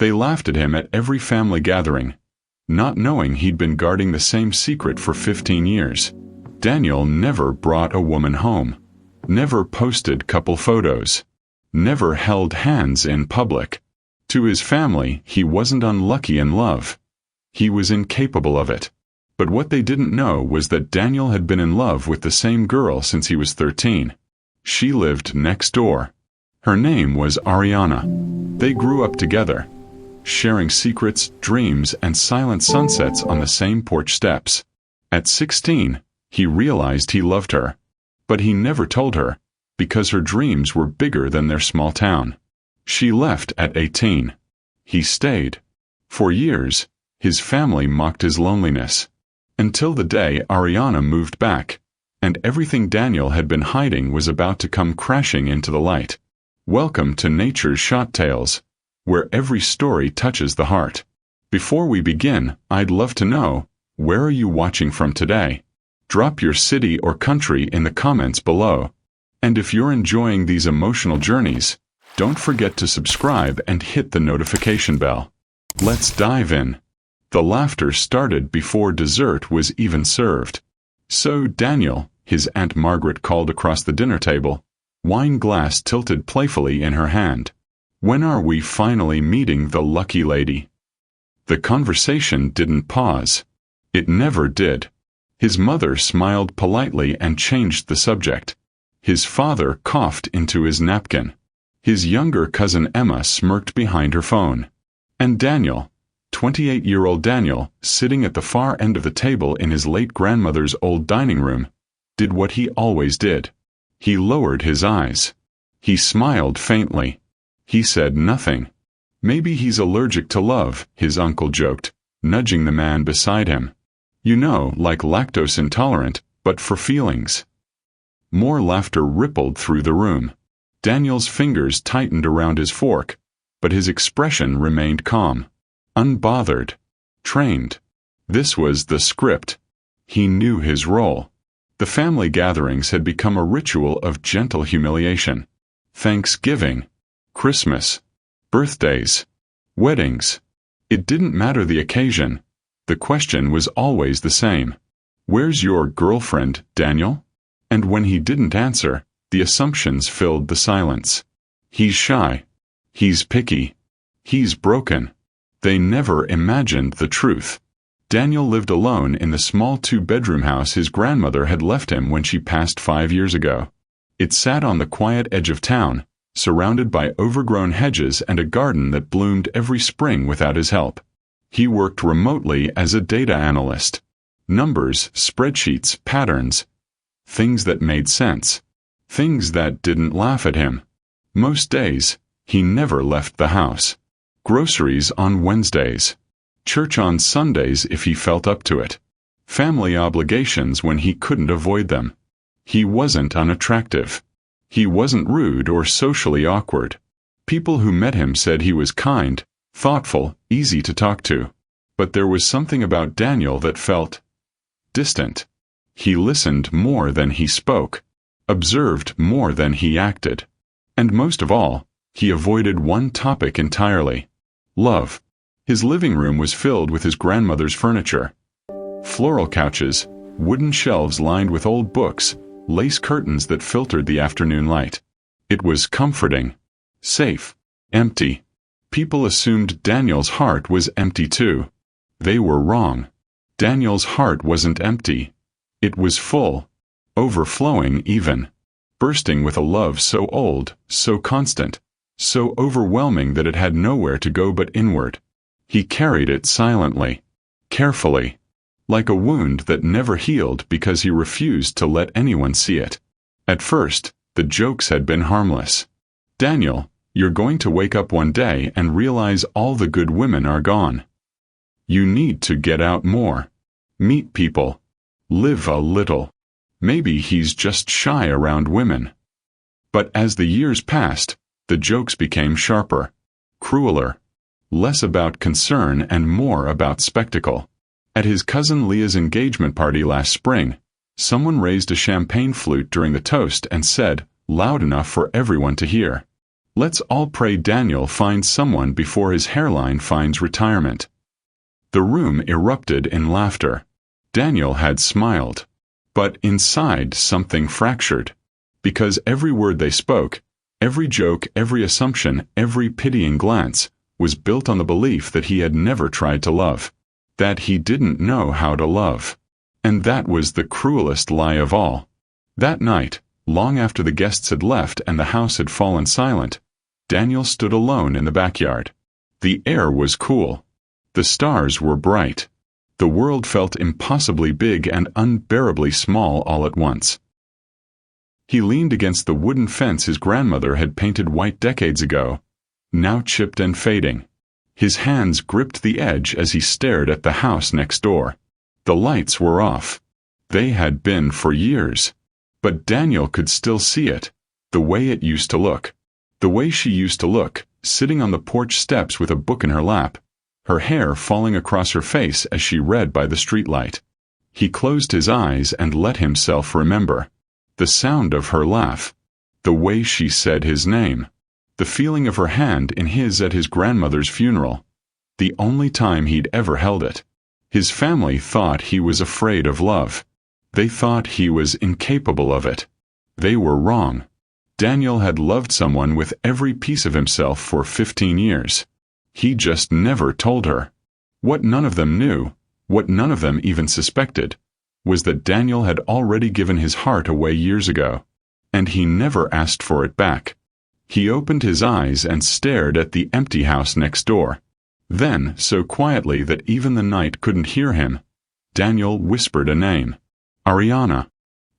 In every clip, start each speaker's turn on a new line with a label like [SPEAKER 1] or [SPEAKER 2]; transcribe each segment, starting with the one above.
[SPEAKER 1] They laughed at him at every family gathering, not knowing he'd been guarding the same secret for 15 years. Daniel never brought a woman home, never posted couple photos, never held hands in public. To his family, he wasn't unlucky in love. He was incapable of it. But what they didn't know was that Daniel had been in love with the same girl since he was 13. She lived next door. Her name was Ariana. They grew up together, sharing secrets, dreams, and silent sunsets on the same porch steps. At 16, he realized he loved her. But he never told her, because her dreams were bigger than their small town. She left at 18. He stayed. For years, his family mocked his loneliness. Until the day Ariana moved back, and everything Daniel had been hiding was about to come crashing into the light. Welcome to Nature's Shot Tales, where every story touches the heart. Before we begin, I'd love to know, where are you watching from today? Drop your city or country in the comments below. And if you're enjoying these emotional journeys, don't forget to subscribe and hit the notification bell. Let's dive in. The laughter started before dessert was even served. So Daniel, his Aunt Margaret called across the dinner table, wine glass tilted playfully in her hand. When are we finally meeting the lucky lady? The conversation didn't pause. It never did. His mother smiled politely and changed the subject. His father coughed into his napkin. His younger cousin Emma smirked behind her phone. And Daniel, 28-year-old Daniel, sitting at the far end of the table in his late grandmother's old dining room, did what he always did. He lowered his eyes. He smiled faintly. He said nothing. Maybe he's allergic to love, his uncle joked, nudging the man beside him. You know, like lactose intolerant, but for feelings. More laughter rippled through the room. Daniel's fingers tightened around his fork, but his expression remained calm, unbothered, trained. This was the script. He knew his role. The family gatherings had become a ritual of gentle humiliation. Thanksgiving, Christmas, birthdays, weddings. It didn't matter the occasion. The question was always the same. Where's your girlfriend, Daniel? And when he didn't answer, the assumptions filled the silence. He's shy. He's picky. He's broken. They never imagined the truth. Daniel lived alone in the small 2-bedroom house his grandmother had left him when she passed 5 years ago. It sat on the quiet edge of town, surrounded by overgrown hedges and a garden that bloomed every spring without his help. He worked remotely as a data analyst. Numbers, spreadsheets, patterns. Things that made sense. Things that didn't laugh at him. Most days, he never left the house. Groceries on Wednesdays. Church on Sundays if he felt up to it. Family obligations when he couldn't avoid them. He wasn't unattractive. He wasn't rude or socially awkward. People who met him said he was kind, thoughtful, easy to talk to. But there was something about Daniel that felt distant. He listened more than he spoke, observed more than he acted. And most of all, he avoided one topic entirely: love. His living room was filled with his grandmother's furniture. Floral couches, wooden shelves lined with old books, lace curtains that filtered the afternoon light. It was comforting, safe, empty. People assumed Daniel's heart was empty too. They were wrong. Daniel's heart wasn't empty. It was full, overflowing even, bursting with a love so old, so constant, so overwhelming that it had nowhere to go but inward. He carried it silently, carefully, like a wound that never healed because he refused to let anyone see it. At first, the jokes had been harmless. Daniel, you're going to wake up one day and realize all the good women are gone. You need to get out more. Meet people. Live a little. Maybe he's just shy around women. But as the years passed, the jokes became sharper, crueler, less about concern and more about spectacle. At his cousin Leah's engagement party last spring, someone raised a champagne flute during the toast and said, loud enough for everyone to hear, Let's all pray Daniel finds someone before his hairline finds retirement." The room erupted in laughter. Daniel had smiled. But inside something fractured. Because every word they spoke, every joke, every assumption, every pitying glance, was built on the belief that he had never tried to love. That he didn't know how to love. And that was the cruelest lie of all. That night, long after the guests had left and the house had fallen silent, Daniel stood alone in the backyard. The air was cool. The stars were bright. The world felt impossibly big and unbearably small all at once. He leaned against the wooden fence his grandmother had painted white decades ago, now chipped and fading. His hands gripped the edge as he stared at the house next door. The lights were off. They had been for years. But Daniel could still see it, the way it used to look. The way she used to look, sitting on the porch steps with a book in her lap, her hair falling across her face as she read by the streetlight. He closed his eyes and let himself remember. The sound of her laugh. The way she said his name. The feeling of her hand in his at his grandmother's funeral. The only time he'd ever held it. His family thought he was afraid of love. They thought he was incapable of it. They were wrong. Daniel had loved someone with every piece of himself for 15 years. He just never told her. What none of them knew, what none of them even suspected, was that Daniel had already given his heart away years ago. And he never asked for it back. He opened his eyes and stared at the empty house next door. Then, so quietly that even the night couldn't hear him, Daniel whispered a name. Ariana.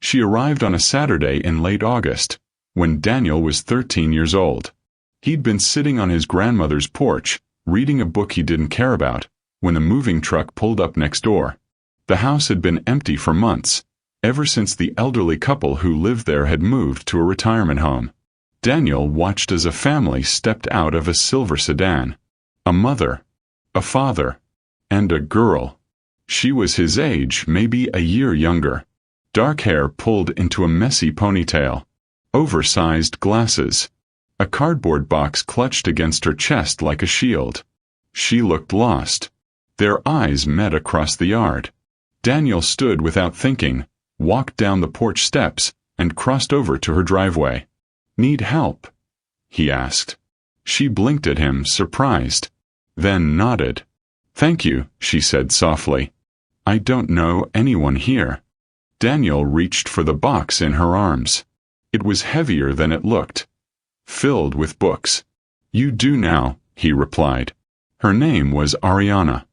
[SPEAKER 1] She arrived on a Saturday in late August, when Daniel was 13 years old. He'd been sitting on his grandmother's porch, reading a book he didn't care about, when the moving truck pulled up next door. The house had been empty for months, ever since the elderly couple who lived there had moved to a retirement home. Daniel watched as a family stepped out of a silver sedan. A mother, a father, and a girl. She was his age, maybe a year younger. Dark hair pulled into a messy ponytail. Oversized glasses. A cardboard box clutched against her chest like a shield. She looked lost. Their eyes met across the yard. Daniel stood without thinking, walked down the porch steps, and crossed over to her driveway. "Need help?" he asked. She blinked at him, surprised. Then nodded. "Thank you," she said softly. "I don't know anyone here." Daniel reached for the box in her arms. It was heavier than it looked. Filled with books. "You do now," he replied. Her name was Ariana.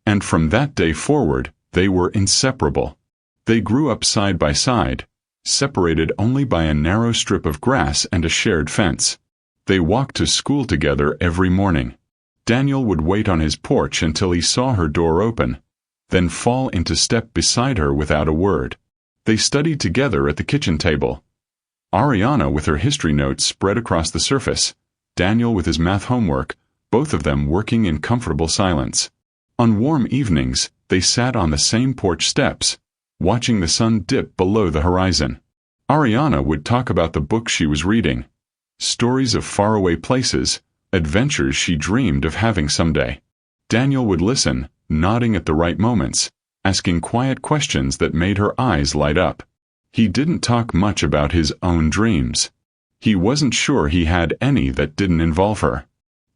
[SPEAKER 1] And from that day forward, they were inseparable. They grew up side by side, separated only by a narrow strip of grass and a shared fence. They walked to school together every morning. Daniel would wait on his porch until he saw her door open, then fall into step beside her without a word. They studied together at the kitchen table. Ariana with her history notes spread across the surface, Daniel with his math homework, both of them working in comfortable silence. On warm evenings, they sat on the same porch steps, watching the sun dip below the horizon. Ariana would talk about the book she was reading. Stories of faraway places, adventures she dreamed of having someday. Daniel would listen, nodding at the right moments, asking quiet questions that made her eyes light up. He didn't talk much about his own dreams. He wasn't sure he had any that didn't involve her.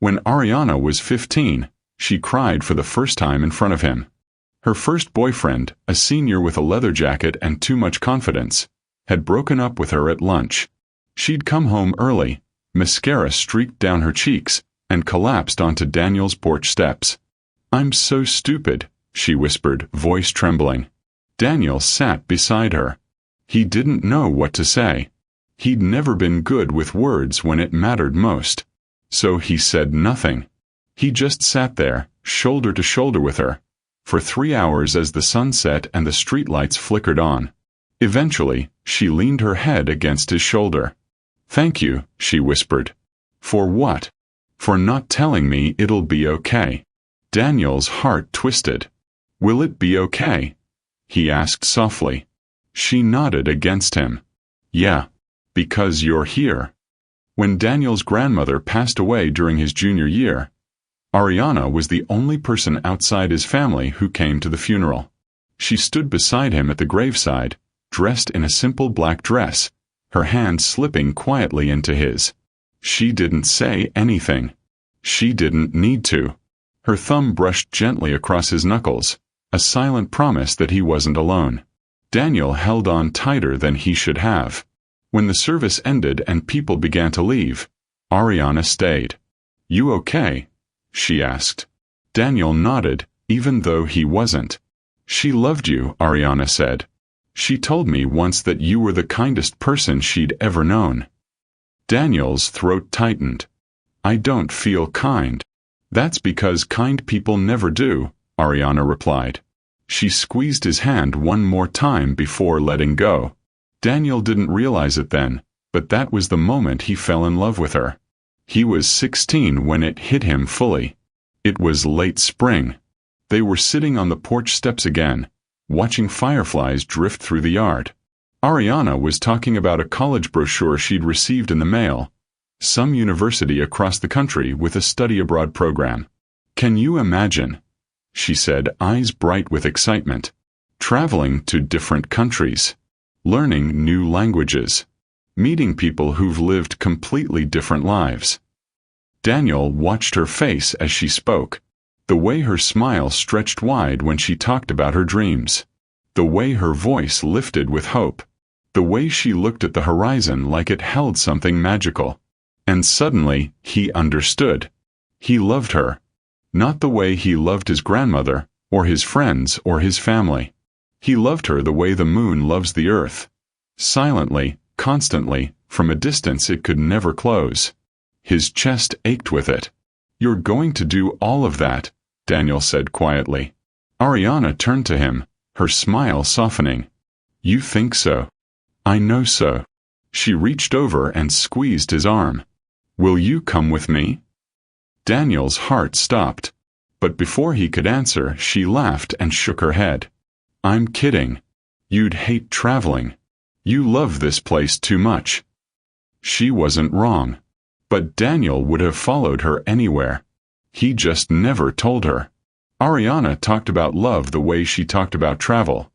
[SPEAKER 1] When Ariana was 15, she cried for the first time in front of him. Her first boyfriend, a senior with a leather jacket and too much confidence, had broken up with her at lunch. She'd come home early, mascara streaked down her cheeks, and collapsed onto Daniel's porch steps. "I'm so stupid," she whispered, voice trembling. Daniel sat beside her. He didn't know what to say. He'd never been good with words when it mattered most. So he said nothing. He just sat there, shoulder to shoulder with her, for 3 hours as the sun set and the streetlights flickered on. Eventually, she leaned her head against his shoulder. "Thank you," she whispered. "For what?" "For not telling me it'll be okay." Daniel's heart twisted. "Will it be okay?" he asked softly. She nodded against him. "Yeah. Because you're here." When Daniel's grandmother passed away during his junior year, Ariana was the only person outside his family who came to the funeral. She stood beside him at the graveside, dressed in a simple black dress, her hand slipping quietly into his. She didn't say anything. She didn't need to. Her thumb brushed gently across his knuckles, a silent promise that he wasn't alone. Daniel held on tighter than he should have. When the service ended and people began to leave, Ariana stayed. "You okay?" she asked. Daniel nodded, even though he wasn't. "She loved you," Ariana said. "She told me once that you were the kindest person she'd ever known." Daniel's throat tightened. "I don't feel kind." "That's because kind people never do," Ariana replied. She squeezed his hand one more time before letting go. Daniel didn't realize it then, but that was the moment he fell in love with her. He was 16 when it hit him fully. It was late spring. They were sitting on the porch steps again, watching fireflies drift through the yard. Ariana was talking about a college brochure she'd received in the mail, some university across the country with a study abroad program. "Can you imagine?" she said, eyes bright with excitement. "Traveling to different countries, learning new languages, meeting people who've lived completely different lives." Daniel watched her face as she spoke, the way her smile stretched wide when she talked about her dreams, the way her voice lifted with hope, the way she looked at the horizon like it held something magical. And suddenly, he understood. He loved her. Not the way he loved his grandmother, or his friends, or his family. He loved her the way the moon loves the earth. Silently, constantly, from a distance it could never close. His chest ached with it. "You're going to do all of that," Daniel said quietly. Ariana turned to him, her smile softening. "You think so?" "I know so." She reached over and squeezed his arm. "Will you come with me?" Daniel's heart stopped. But before he could answer, she laughed and shook her head. "I'm kidding. You'd hate traveling. You love this place too much." She wasn't wrong. But Daniel would have followed her anywhere. He just never told her. Ariana talked about love the way she talked about travel.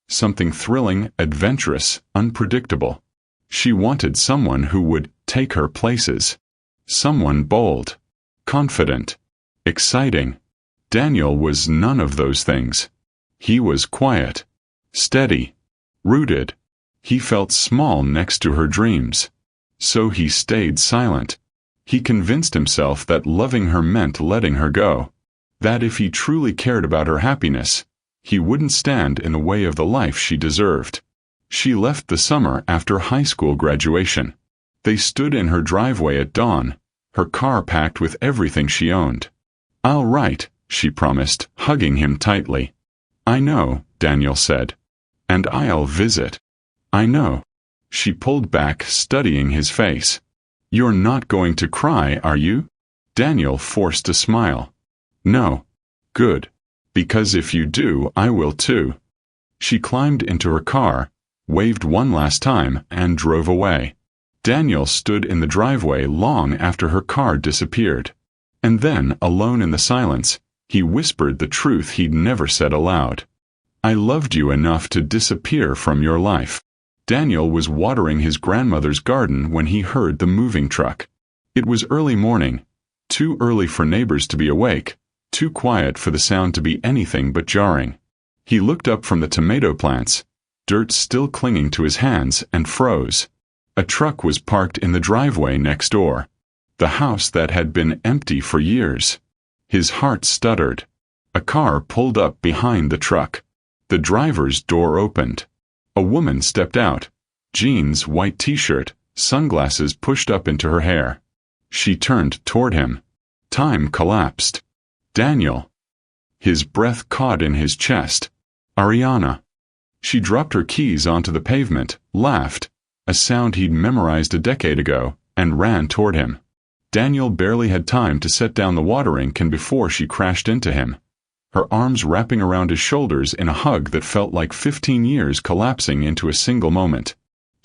[SPEAKER 1] Something thrilling, adventurous, unpredictable. She wanted someone who would take her places. Someone bold, confident, exciting. Daniel was none of those things. He was quiet, steady, rooted. He felt small next to her dreams. So he stayed silent. He convinced himself that loving her meant letting her go. That if he truly cared about her happiness, he wouldn't stand in the way of the life she deserved. She left the summer after high school graduation. They stood in her driveway at dawn, her car packed with everything she owned. "I'll write," she promised, hugging him tightly. "I know," Daniel said. "And I'll visit." "I know." She pulled back, studying his face. "You're not going to cry, are you?" Daniel forced a smile. "No." "Good. Because if you do, I will too." She climbed into her car, waved one last time, and drove away. Daniel stood in the driveway long after her car disappeared. And then, alone in the silence, he whispered the truth he'd never said aloud. "I loved you enough to disappear from your life." Daniel was watering his grandmother's garden when he heard the moving truck. It was early morning, too early for neighbors to be awake, too quiet for the sound to be anything but jarring. He looked up from the tomato plants, dirt still clinging to his hands, and froze. A truck was parked in the driveway next door. The house that had been empty for years. His heart stuttered. A car pulled up behind the truck. The driver's door opened. A woman stepped out. Jeans, white t-shirt, sunglasses pushed up into her hair. She turned toward him. Time collapsed. "Daniel." His breath caught in his chest. "Ariana." She dropped her keys onto the pavement, laughed, a sound he'd memorized a decade ago, and ran toward him. Daniel barely had time to set down the watering can before she crashed into him, her arms wrapping around his shoulders in a hug that felt like 15 years collapsing into a single moment.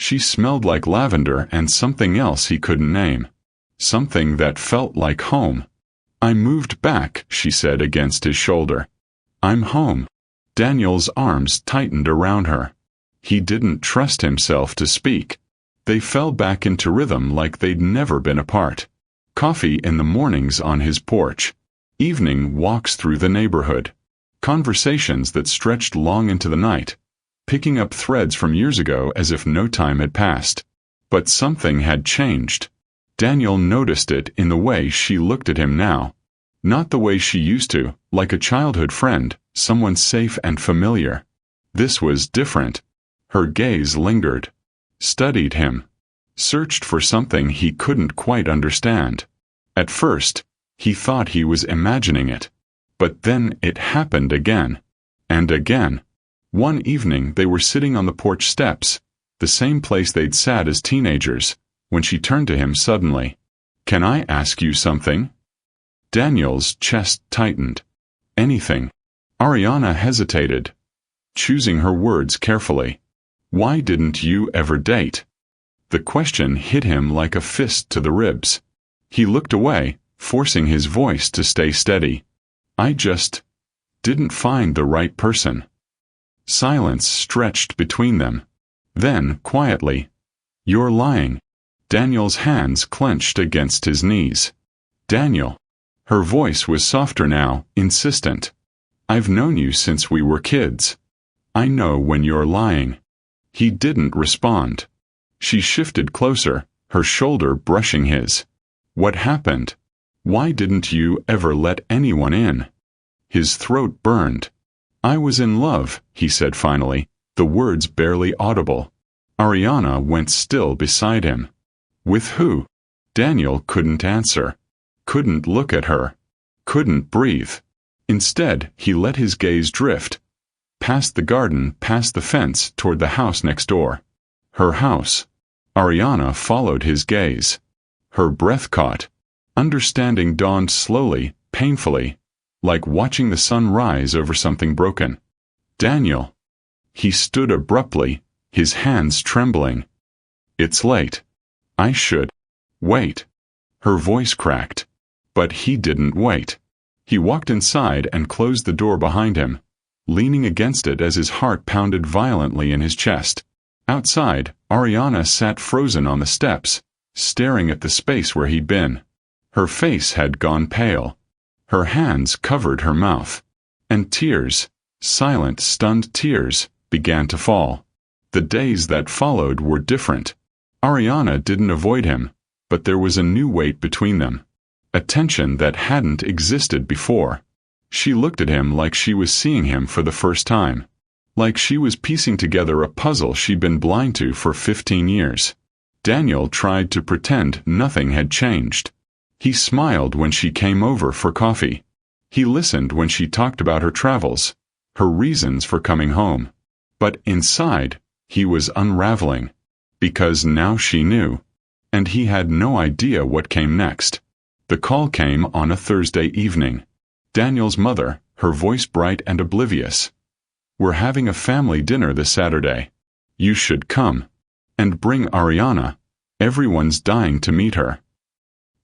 [SPEAKER 1] She smelled like lavender and something else he couldn't name. Something that felt like home. I moved back, she said against his shoulder. I'm home. Daniel's arms tightened around her. He didn't trust himself to speak. They fell back into rhythm like they'd never been apart. Coffee in the mornings on his porch. Evening walks through the neighborhood. Conversations that stretched long into the night, picking up threads from years ago as if no time had passed. But something had changed. Daniel noticed it in the way she looked at him now. Not the way she used to, like a childhood friend, someone safe and familiar. This was different. Her gaze lingered, studied him, searched for something he couldn't quite understand. At first, he thought he was imagining it. But then it happened again. And again. One evening they were sitting on the porch steps, the same place they'd sat as teenagers, when she turned to him suddenly. Can I ask you something? Daniel's chest tightened. Anything. Ariana hesitated, choosing her words carefully. Why didn't you ever date? The question hit him like a fist to the ribs. He looked away, forcing his voice to stay steady. I just didn't find the right person. Silence stretched between them. Then, quietly, You're lying. Daniel's hands clenched against his knees. Daniel. Her voice was softer now, insistent. I've known you since we were kids. I know when you're lying. He didn't respond. She shifted closer, her shoulder brushing his. What happened? Why didn't you ever let anyone in? His throat burned. I was in love, he said finally, the words barely audible. Ariana went still beside him. With who? Daniel couldn't answer. Couldn't look at her. Couldn't breathe. Instead, he let his gaze drift. Past the garden, past the fence, toward the house next door. Her house. Ariana followed his gaze. Her breath caught. Understanding dawned slowly, painfully, like watching the sun rise over something broken. Daniel. He stood abruptly, his hands trembling. It's late. I should wait. Her voice cracked. But he didn't wait. He walked inside and closed the door behind him, leaning against it as his heart pounded violently in his chest. Outside, Ariana sat frozen on the steps, staring at the space where he'd been. Her face had gone pale. Her hands covered her mouth. And tears, silent, stunned tears, began to fall. The days that followed were different. Ariana didn't avoid him, but there was a new weight between them. A tension that hadn't existed before. She looked at him like she was seeing him for the first time. Like she was piecing together a puzzle she'd been blind to for 15 years. Daniel tried to pretend nothing had changed. He smiled when she came over for coffee. He listened when she talked about her travels, her reasons for coming home. But inside, he was unraveling. Because now she knew. And he had no idea what came next. The call came on a Thursday evening. Daniel's mother, her voice bright and oblivious. We're having a family dinner this Saturday. You should come. And bring Ariana. Everyone's dying to meet her.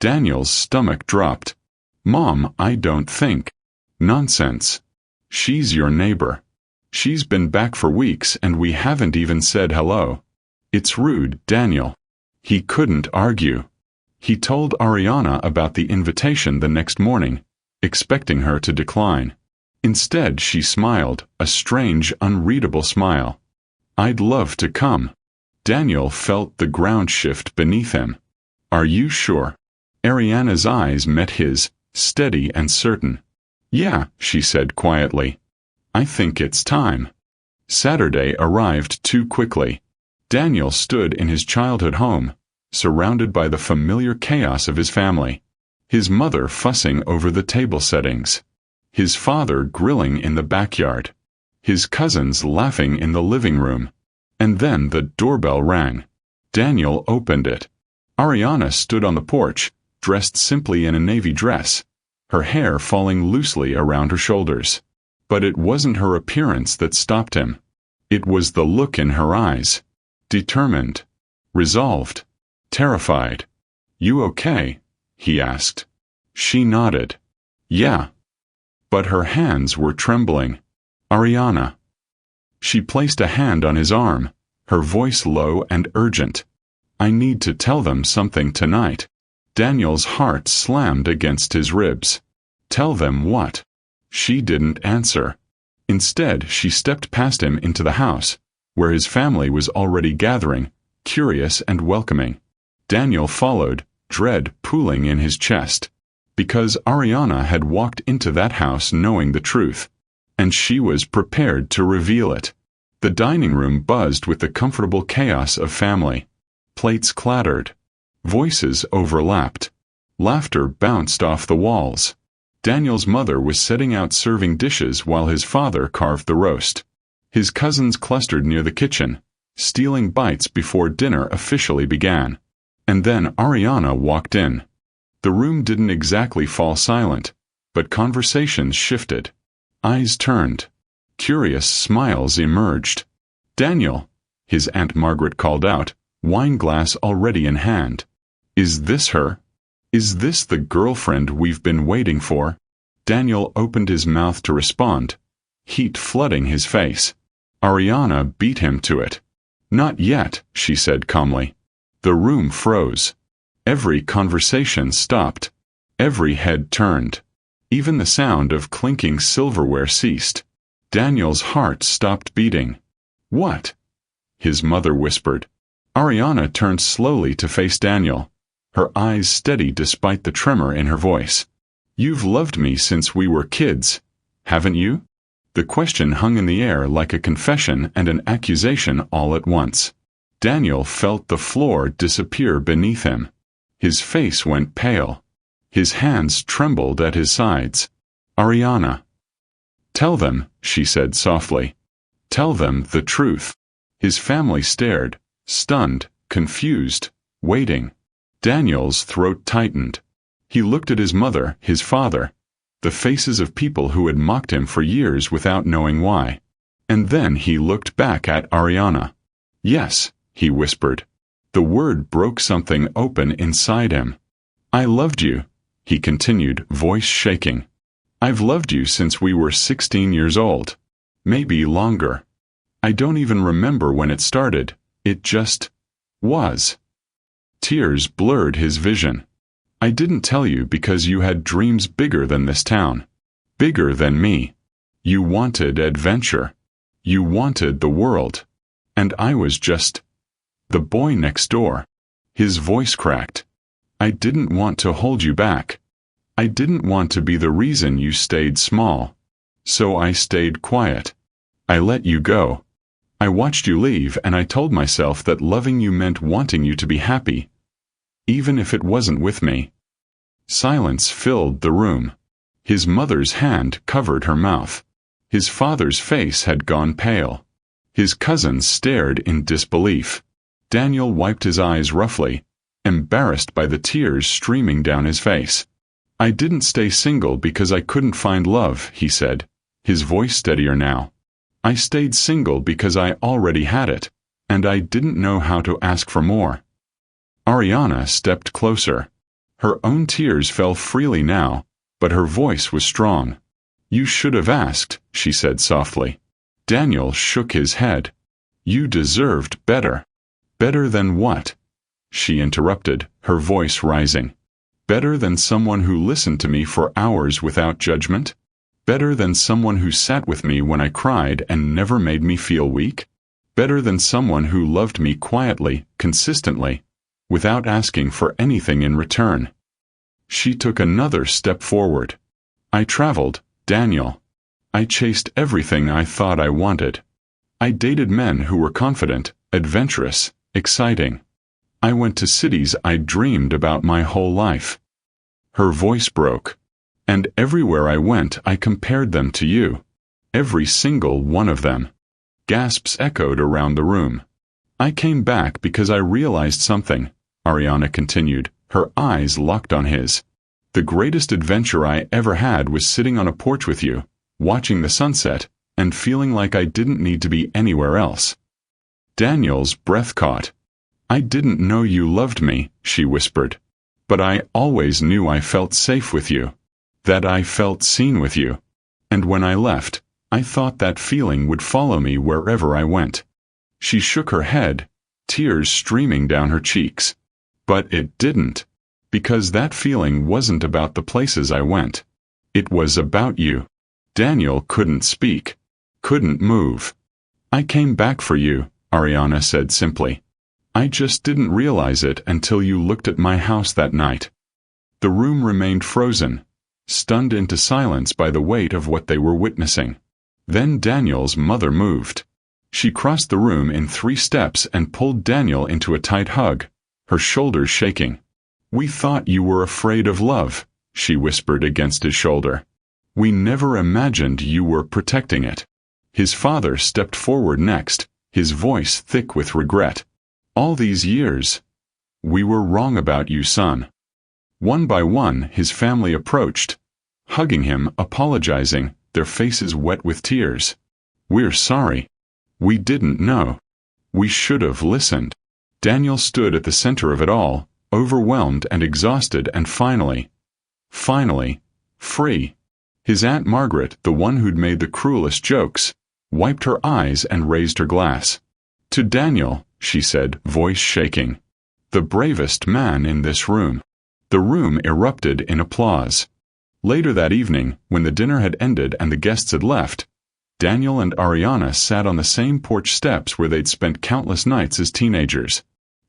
[SPEAKER 1] Daniel's stomach dropped. Mom, I don't think. Nonsense. She's your neighbor. She's been back for weeks and we haven't even said hello. It's rude, Daniel. He couldn't argue. He told Ariana about the invitation the next morning, expecting her to decline. Instead, she smiled, a strange, unreadable smile. I'd love to come. Daniel felt the ground shift beneath him. Are you sure? Ariana's eyes met his, steady and certain. Yeah, she said quietly. I think it's time. Saturday arrived too quickly. Daniel stood in his childhood home, surrounded by the familiar chaos of his family. His mother fussing over the table settings. His father grilling in the backyard. His cousins laughing in the living room. And then the doorbell rang. Daniel opened it. Ariana stood on the porch, dressed simply in a navy dress, her hair falling loosely around her shoulders. But it wasn't her appearance that stopped him. It was the look in her eyes. Determined. Resolved. Terrified. You okay? He asked. She nodded. Yeah. But her hands were trembling. Ariana. She placed a hand on his arm, her voice low and urgent. I need to tell them something tonight. Daniel's heart slammed against his ribs. Tell them what? She didn't answer. Instead, she stepped past him into the house, where his family was already gathering, curious and welcoming. Daniel followed, dread pooling in his chest. Because Ariana had walked into that house knowing the truth, and she was prepared to reveal it. The dining room buzzed with the comfortable chaos of family. Plates clattered. Voices overlapped. Laughter bounced off the walls. Daniel's mother was setting out serving dishes while his father carved the roast. His cousins clustered near the kitchen, stealing bites before dinner officially began. And then Ariana walked in. The room didn't exactly fall silent, but conversations shifted. Eyes turned. Curious smiles emerged. Daniel, his Aunt Margaret called out, wine glass already in hand. Is this her? Is this the girlfriend we've been waiting for? Daniel opened his mouth to respond, heat flooding his face. Ariana beat him to it. Not yet, she said calmly. The room froze. Every conversation stopped. Every head turned. Even the sound of clinking silverware ceased. Daniel's heart stopped beating. What? His mother whispered. Ariana turned slowly to face Daniel, her eyes steady despite the tremor in her voice. You've loved me since we were kids, haven't you? The question hung in the air like a confession and an accusation all at once. Daniel felt the floor disappear beneath him. His face went pale. His hands trembled at his sides. Ariana. Tell them, she said softly. Tell them the truth. His family stared, stunned, confused, waiting. Daniel's throat tightened. He looked at his mother, his father, the faces of people who had mocked him for years without knowing why. And then he looked back at Ariana. Yes, he whispered. The word broke something open inside him. I loved you, he continued, voice shaking. I've loved you since we were 16 years old. Maybe longer. I don't even remember when it started. It just was. Tears blurred his vision. I didn't tell you because you had dreams bigger than this town. Bigger than me. You wanted adventure. You wanted the world. And I was just the boy next door. His voice cracked. I didn't want to hold you back. I didn't want to be the reason you stayed small. So I stayed quiet. I let you go. I watched you leave and I told myself that loving you meant wanting you to be happy, even if it wasn't with me. Silence filled the room. His mother's hand covered her mouth. His father's face had gone pale. His cousins stared in disbelief. Daniel wiped his eyes roughly, embarrassed by the tears streaming down his face. I didn't stay single because I couldn't find love, he said, his voice steadier now. I stayed single because I already had it, and I didn't know how to ask for more. Ariana stepped closer. Her own tears fell freely now, but her voice was strong. You should have asked, she said softly. Daniel shook his head. You deserved better. Better than what? She interrupted, her voice rising. Better than someone who listened to me for hours without judgment? Better than someone who sat with me when I cried and never made me feel weak? Better than someone who loved me quietly, consistently, without asking for anything in return? She took another step forward. I traveled, Daniel. I chased everything I thought I wanted. I dated men who were confident, adventurous, exciting. I went to cities I'd dreamed about my whole life. Her voice broke. And everywhere I went I compared them to you. Every single one of them. Gasps echoed around the room. I came back because I realized something, Ariana continued, her eyes locked on his. The greatest adventure I ever had was sitting on a porch with you, watching the sunset, and feeling like I didn't need to be anywhere else. Daniel's breath caught. "I didn't know you loved me," she whispered. "But I always knew I felt safe with you. That I felt seen with you. And when I left, I thought that feeling would follow me wherever I went." She shook her head, tears streaming down her cheeks. "But it didn't. Because that feeling wasn't about the places I went. It was about you." Daniel couldn't speak, couldn't move. "I came back for you," Ariana said simply. "I just didn't realize it until you looked at my house that night." The room remained frozen, stunned into silence by the weight of what they were witnessing. Then Daniel's mother moved. She crossed the room in 3 steps and pulled Daniel into a tight hug, her shoulders shaking. "We thought you were afraid of love," she whispered against his shoulder. "We never imagined you were protecting it." His father stepped forward next, his voice thick with regret. "All these years, we were wrong about you, son." One by one, his family approached, hugging him, apologizing, their faces wet with tears. "We're sorry. We didn't know. We should have listened." Daniel stood at the center of it all, overwhelmed and exhausted and finally, free. His Aunt Margaret, the one who'd made the cruelest jokes, wiped her eyes and raised her glass. "To Daniel," she said, voice shaking. "The bravest man in this room." The room erupted in applause. Later that evening, when the dinner had ended and the guests had left, Daniel and Ariana sat on the same porch steps where they'd spent countless nights as teenagers.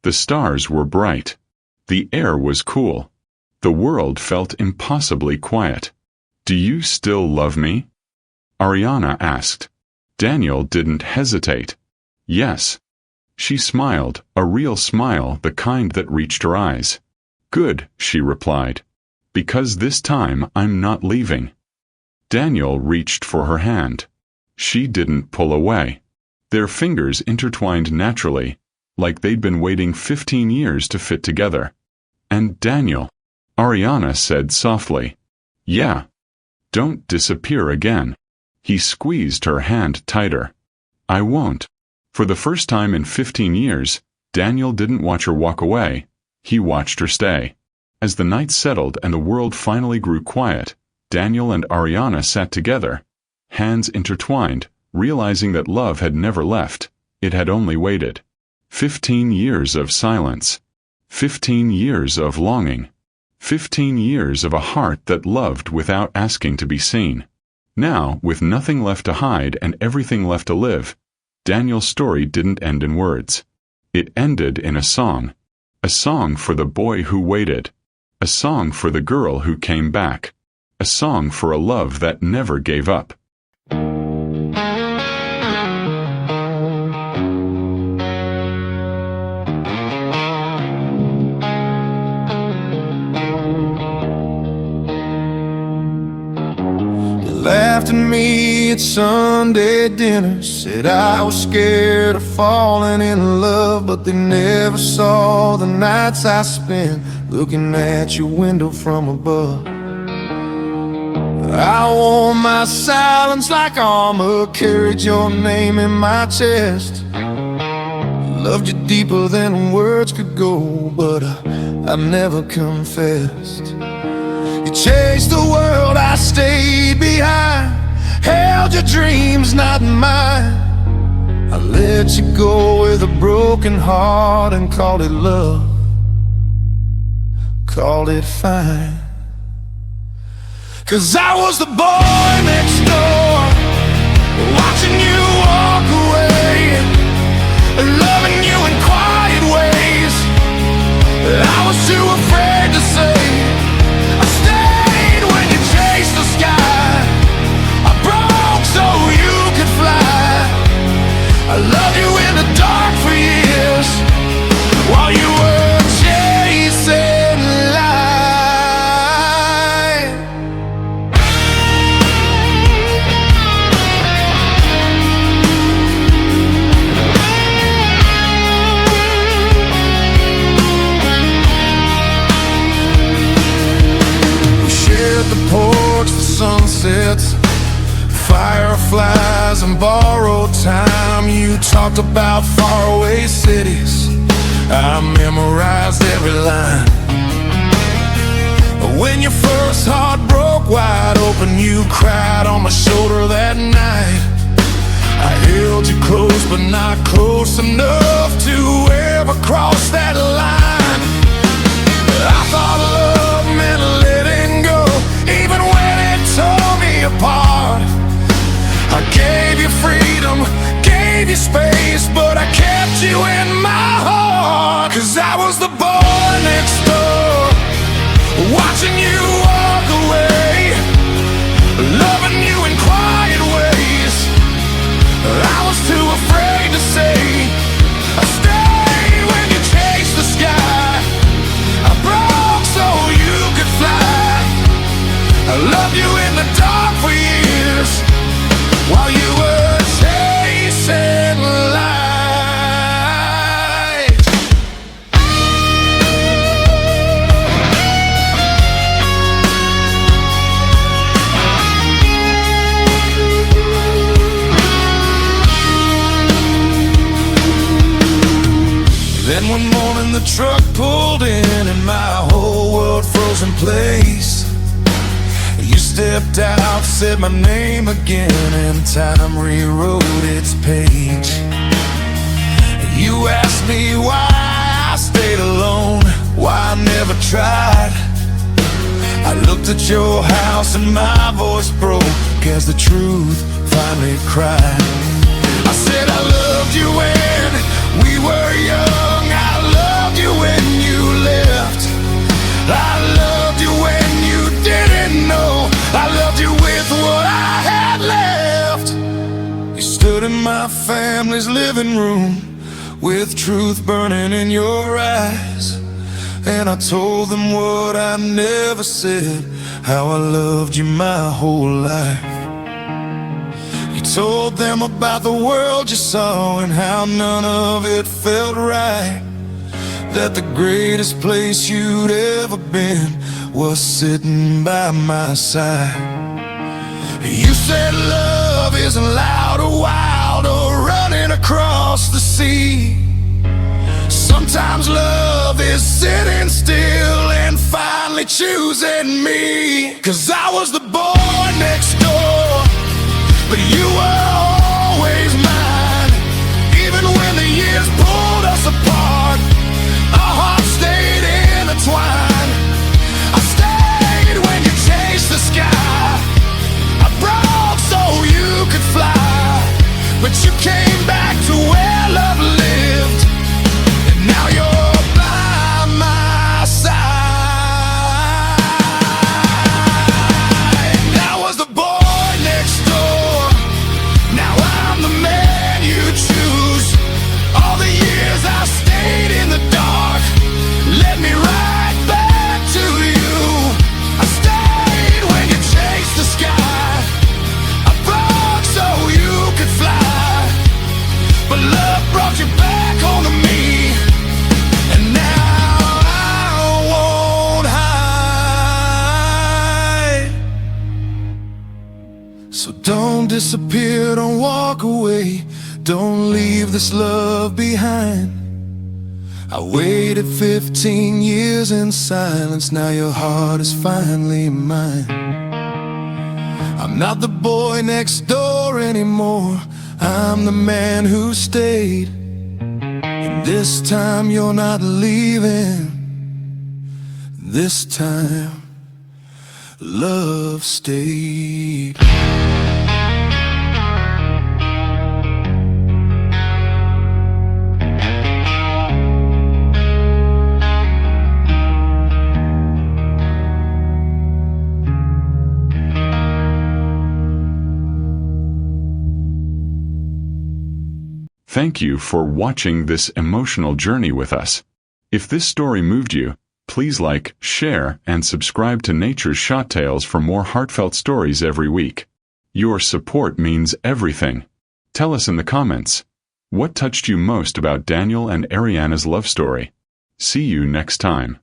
[SPEAKER 1] The stars were bright. The air was cool. The world felt impossibly quiet. "Do you still love me?" Ariana asked. Daniel didn't hesitate. "Yes." She smiled, a real smile, the kind that reached her eyes. "Good," she replied. "Because this time I'm not leaving." Daniel reached for her hand. She didn't pull away. Their fingers intertwined naturally, like they'd been waiting 15 years to fit together. "And Daniel," Ariana said softly. "Yeah. Don't disappear again." He squeezed her hand tighter. "I won't." For the first time in 15 years, Daniel didn't watch her walk away. He watched her stay. As the night settled and the world finally grew quiet, Daniel and Ariana sat together, hands intertwined, realizing that love had never left, it had only waited. 15 years of silence. 15 years of longing. 15 years of a heart that loved without asking to be seen. Now, with nothing left to hide and everything left to live, Daniel's story didn't end in words. It ended in a song. A song for the boy who waited. A song for the girl who came back. A song for a love that never gave up.
[SPEAKER 2] Laughed at me at Sunday dinner, said I was scared of falling in love, but they never saw the nights I spent looking at your window from above. I wore my silence like armor, carried your name in my chest. Loved you deeper than words could go, but I never confessed. You chased the world, I stayed behind. Held your dreams, not mine. I let you go with a broken heart and called it love, called it fine. 'Cause I was the boy next door, watching you walk away, loving you in quiet ways. I was too afraid to say. I stayed when you chased the sky. I broke so you could fly. I loved you in the dark for years, while you were chasing light. fireflies and borrowed time. You talked about faraway cities. I memorized every line. When your first heart broke wide open, you cried on my shoulder that night. I held you close, but not close enough to ever cross that line. I thought love meant letting go, even when it tore me apart. I gave you freedom, gave you space, but I kept you in my heart. 'Cause I was the boy next door, watching you walk away, loving you in quiet ways. I was too afraid to say, I stayed when you chased the sky. I broke so you could fly. I loved you in the dark for years, while you were chasing light. Then one morning the truck pulled in and my whole world froze in place. You stepped out, said my name again, and time rewrote its page. You asked me why I stayed alone, why I never tried. I looked at your house and my voice broke as the truth finally cried. I said I loved you when we were young, I loved you when you left, I loved you when you didn't know, I loved you with what I had left. You stood in my family's living room with truth burning in your eyes, and I told them what I never said, how I loved you my whole life. You told them about the world you saw and how none of it felt right, that the greatest place you'd ever been was sitting by my side. You said love isn't loud or wild or running across the sea. Sometimes love is sitting still and finally choosing me. 'Cause I was the boy next door, but you were always mine. Even when the years pulled us apart, our hearts stayed intertwined. I stayed when you chased the sky. I broke so you could fly, but you came back to where love lived, and now you're by my side. I was the boy next door, now I'm the man you choose. All the years I stayed in the dark led me right back to you. I stayed when you chased the sky. I broke so you could fly, but love brought you back home to me, and now I won't hide. So don't disappear, don't walk away, don't leave this love behind. I waited 15 years in silence, now your heart is finally mine. I'm not the boy next door anymore, I'm the man who stayed. And this time you're not leaving, this time love stayed.
[SPEAKER 1] Thank you for watching this emotional journey with us. If this story moved you, please like, share, and subscribe to Nature's Shot Tales for more heartfelt stories every week. Your support means everything. Tell us in the comments, what touched you most about Daniel and Ariana's love story? See you next time.